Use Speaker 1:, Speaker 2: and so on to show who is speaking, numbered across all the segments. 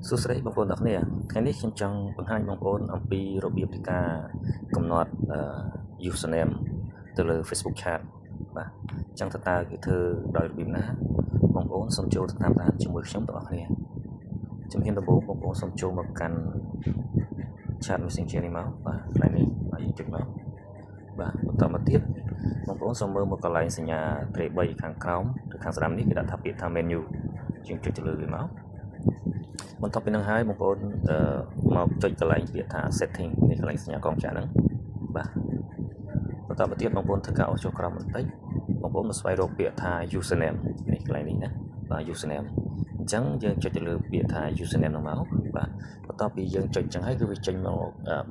Speaker 1: សួស្តីបងប្អូនទាំងគ្នាថ្ងៃនេះខ្ញុំចង់បង្ហាញបងប្អូនអំពីរបៀបនៃការកំណត់username ទៅលើ Facebook Chat បាទអញ្ចឹងតើគេធ្វើដោយរបៀបណាបងប្អូនសូមចូលទៅតាមដានជាមួយខ្ញុំទាំងអស់គ្នាជំហានដំបូងបងប្អូនសូមចូលមកកាន់ Chat Messenger នេះមកបាទកន្លែងនេះហើយយើងចុចមកបាទបន្តមកទៀតបងប្អូនសូមមើលមកកន្លែងសញ្ញាត្រេ3ខាងក្រោមឬខាងស្ដាំនេះគេដាក់ថាពាក្យថា menu យើងចុចទៅលើវាមកបន្ទាប់ពីនឹងហើយបងប្អូនមកចុចកន្លែងពាក្យថា setting នេះកន្លែងសញ្ញាកងចក្រហ្នឹងបាទបន្តមកទៀតបងប្អូនធ្វើការអូសចុះក្រោមបន្តិចបងប្អូនមកស្វែងរកពាក្យថា username នេះកន្លែងនេះណាបាទ username អញ្ចឹងយើងចុចទៅលើពាក្យថា username ហ្នឹងមកបាទបន្ទាប់ពីយើងចុចអញ្ចឹងហើយគឺវាចេញមក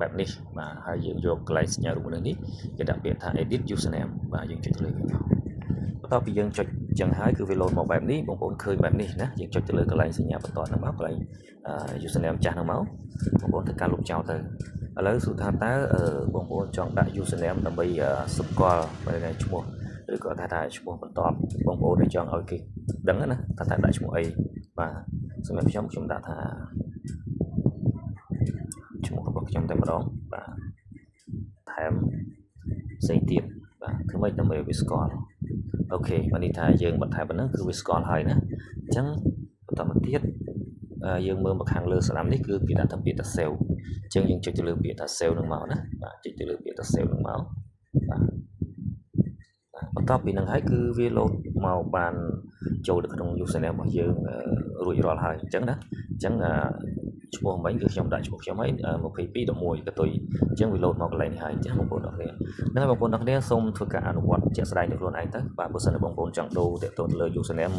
Speaker 1: បែបនេះបាទហើយយើងយកកន្លែងសញ្ញារូបនេះគេដាក់ពាក្យថា edit username បាទយើងចុចទៅលើវាមកបន្ទាប់ពីយើងចុចអញ្ចឹងហើយគឺវាលោតមកបែបនេះបងប្អូនឃើញបែបនេះណាយើងចុចទៅលើកន្លែងសញ្ញាបន្តហ្នឹងមកកន្លែងusername ចាស់ហ្នឹងមកបងប្អូនធ្វើការលុបចោលទៅឥឡូវសួរថាតើបងប្អូនចង់ដាក់ username ដើម្បីស្គាល់ឈ្មោះឬក៏ថាឈ្មោះបន្ទាប់បងប្អូនដែលចង់ឲ្យគេដឹងណាថាដាក់ឈ្មោះអីបាទសម្រាប់ខ្ញុំដាក់ថាឈ្មោះរបស់ខ្ញុំតែម្ដងបាទថែមផ្សេងទៀតបាទធ្វើម៉េចដើម្បីឲ្យវាស្គាល់អូខេមកនេះថាយើងបន្ថែមប៉ុណ្ណឹងគឺវាស្គាល់ហើយណាអញ្ចឹងបន្តមកទៀតយើងមើលមកខាងលើស្ដាំនេះគឺគេដាក់ថាពាក្យថា save អញ្ចឹងយើងចុចទៅលើពាក្យថា save នឹងមកណាបាទចុចទៅលើពាក្យថា save នឹងមកបាទបន្ទាប់ពីនឹងហើយគឺវាលោតមកបានចូលទៅក្នុង username របស់យើងរួចរាល់ហើយអញ្ចឹងណាអញ្ចឹងឈ្មោះមិញគឺខ្ញុំដាក់ឈ្មោះខ្ញុំហើយ2211កតុយអញ្ចឹងវាលោតមកកន្លែងនេះហើយអញ្ចឹងបងប្អូនអរគុណហ្នឹងហើយបងប្អូនអរគុណសូមធ្វើការអនុវត្តជាក់ស្ដែងដោយខ្លួនឯងទៅបាទបើសិនជាបងប្អូនចង់ដូរទាក់ទងលើ username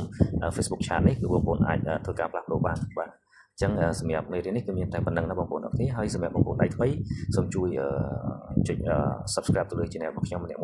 Speaker 1: Facebook Chat នេះគឺបងប្អូនអាចធ្វើការផ្លាស់ប្ដូរបានបាទអញ្ចឹងសម្រាប់មេរៀននេះគឺមានតែប៉ុណ្្នឹងណាបងប្អូនអរគុណហើយសម្រាប់បងប្អូនដៃថ្មីសូមជួយចុច subscribe ទៅលើ channel របស់ខ្ញុំម្នាក់